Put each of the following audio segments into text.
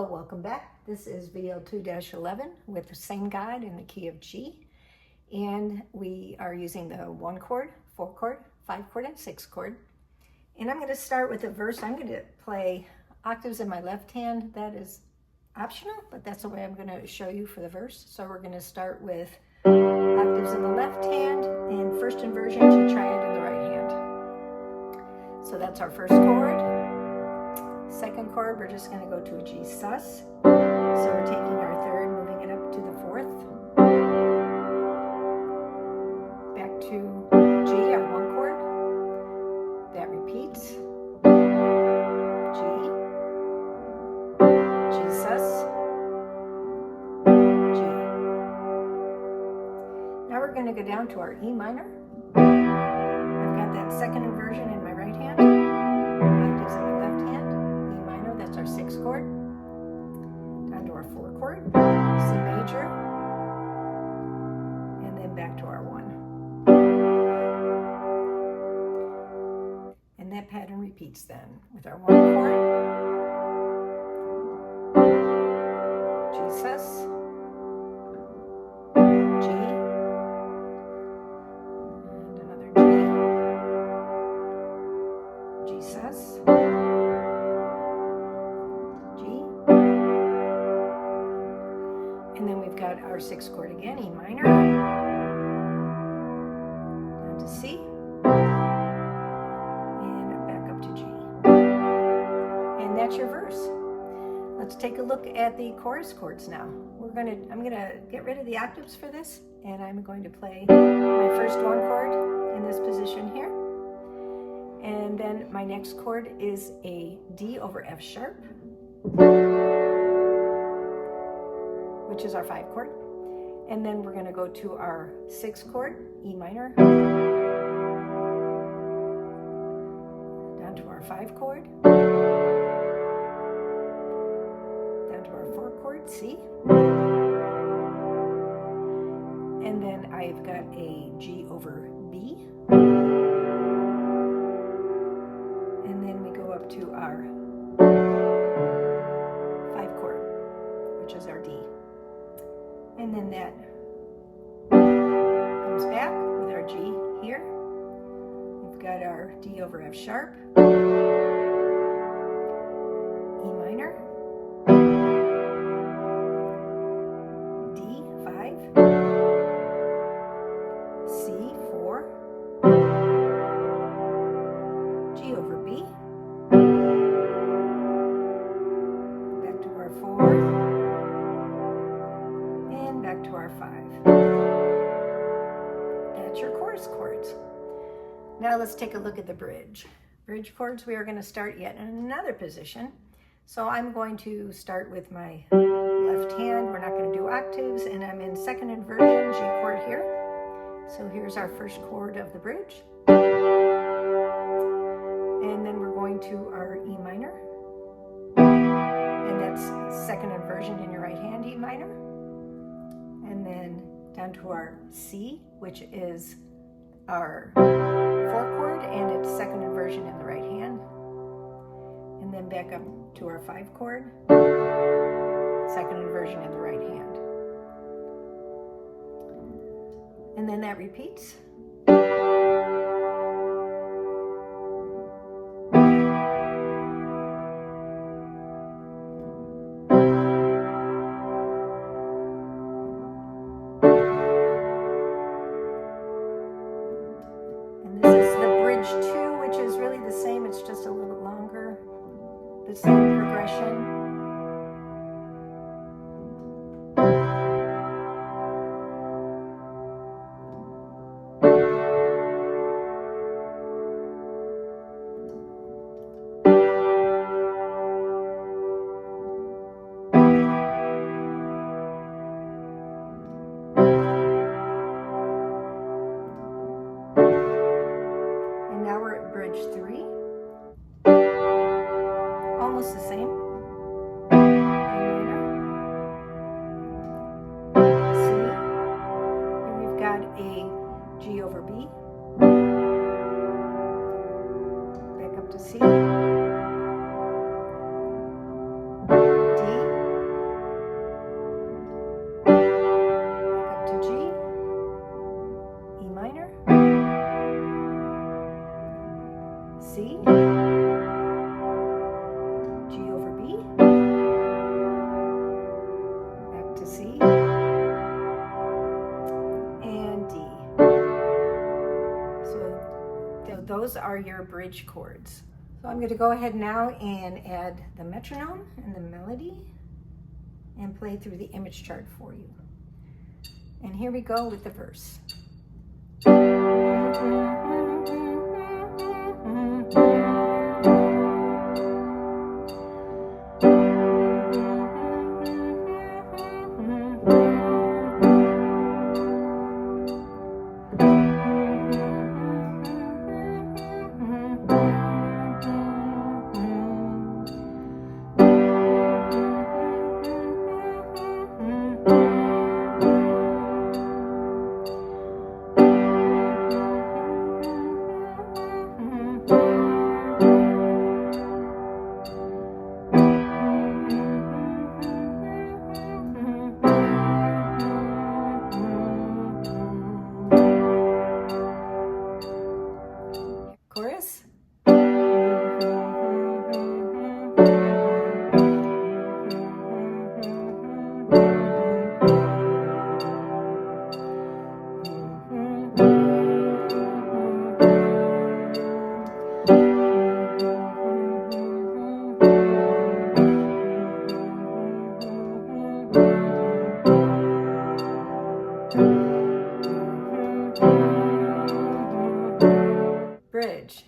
Hello, welcome back. This is VL2-11 with the same guide in the key of G. And we are using the 1 chord, 4 chord, 5 chord, and 6 chord. And I'm going to start with a verse. I'm going to play octaves in my left hand. That is optional, but that's the way I'm going to show you for the verse. So we're going to start with octaves in the left hand and first inversion, G triad in the right hand. So that's our first chord. Second chord, we're just going to go to a G sus. So we're taking our third, moving it up to the fourth. Back to G, our 1 chord. That repeats. G, G sus, G. Now we're going to go down to our E minor. I've got that second inversion in my right hand. Octaves in my left hand. That's our 6 chord, down to our 4 chord, C major, and then back to our 1. And that pattern repeats then with our 1 chord, G sus, G, and another G, G sus, and then we've got our 6 chord again, E minor, down to C, and back up to G. And that's your verse. Let's take a look at the chorus chords now. I'm gonna get rid of the octaves for this, and I'm going to play my first 1 chord in this position here. And then my next chord is a D over F sharp, which is our 5 chord. And then we're going to go to our 6 chord, E minor, down to our 5 chord, down to our 4 chord, C. And then I've got a G over B. And then we go up to our 5 chord, which is our D. And then that comes back with our G here. We've got our D over F sharp, E minor, D, 5, C, 4, G over B, back to our 4, back to our 5. That's your chorus chords. Now let's take a look at the bridge. Bridge chords, we are going to start yet in another position. So I'm going to start with my left hand. We're not going to do octaves, and I'm in second inversion, G chord here. So here's our first chord of the bridge. And then we're going to our E minor. And that's second inversion in your right hand, E minor. And then down to our C, which is our 4 chord, and it's second inversion in the right hand. And then back up to our 5 chord, second inversion in the right hand. And then that repeats. It's just a little longer, the same progression. those are your bridge chords. So I'm going to go ahead now and add the metronome and the melody and play through the image chart for you. And here we go with the verse. Chorus. Bridge.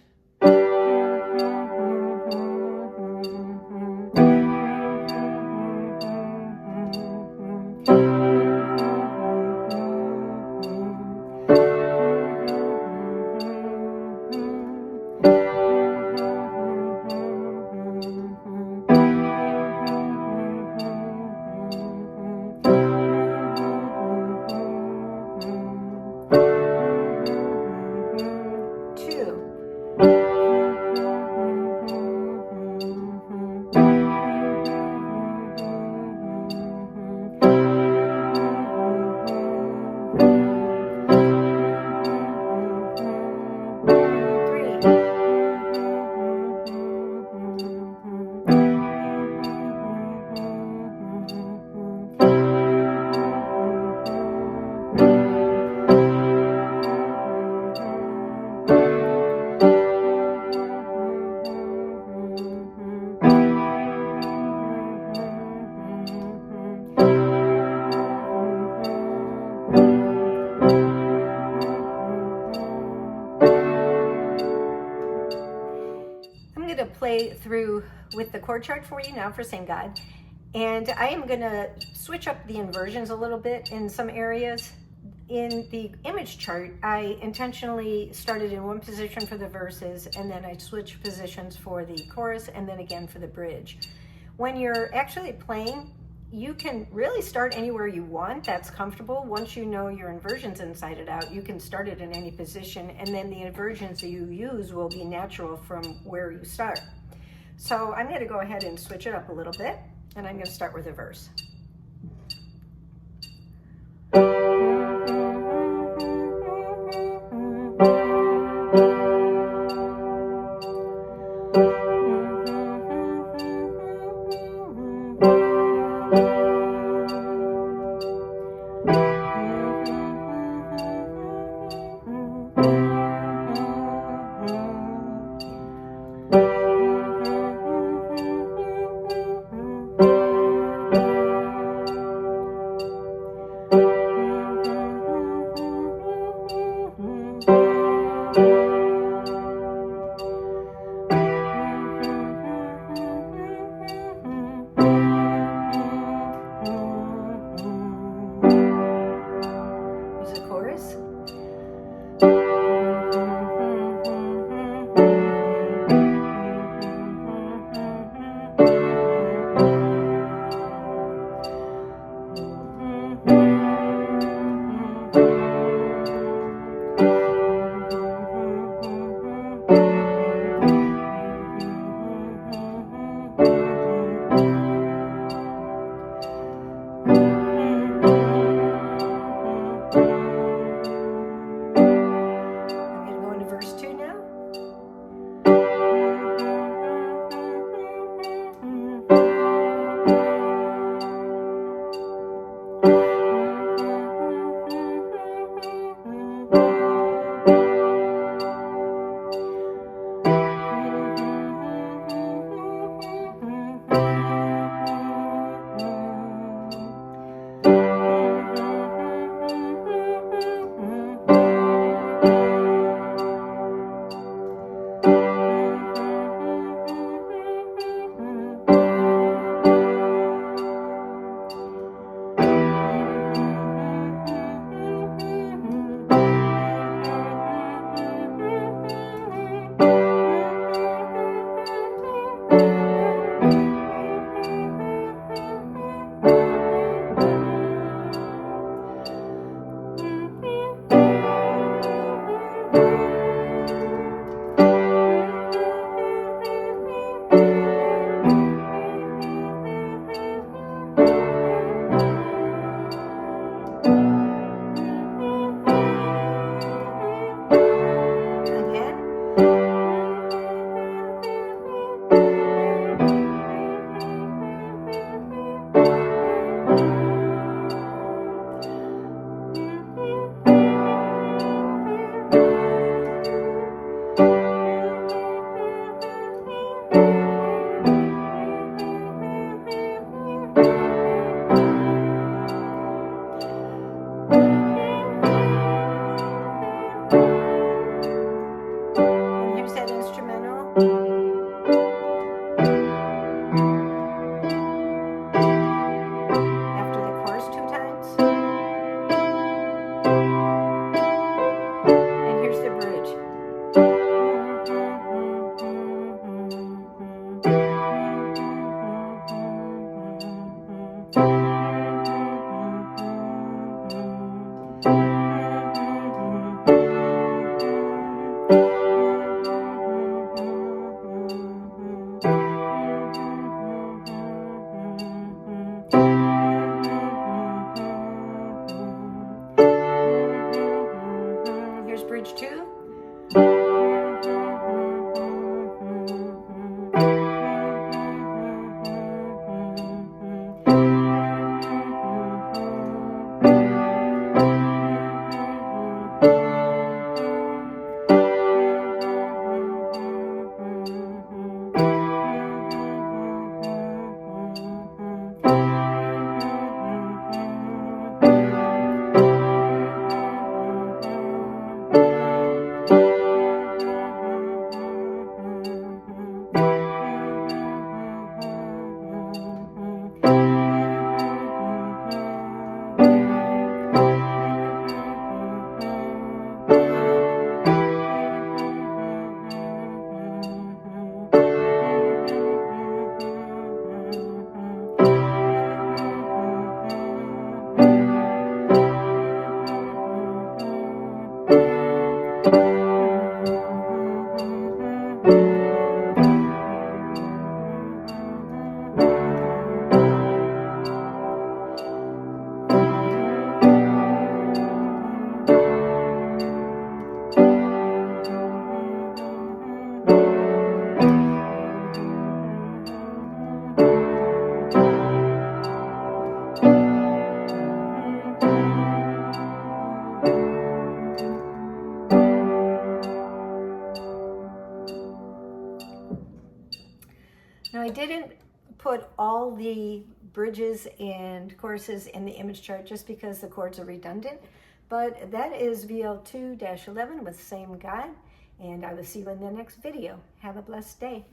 To play through with the chord chart for you now for Same God, and I am going to switch up the inversions a little bit in some areas. In the image chart, I intentionally started in one position for the verses, and then I switched positions for the chorus, and then again for the bridge. When you're actually playing, you can really start anywhere you want that's comfortable. Once you know your inversions inside and out, you can start it in any position, and then the inversions that you use will be natural from where you start. So I'm going to go ahead and switch it up a little bit, and I'm going to start with a verse. all the bridges and choruses in the image chart just because the chords are redundant. But that is VL2-11 with the same guide, and I will see you in the next video. Have a blessed day.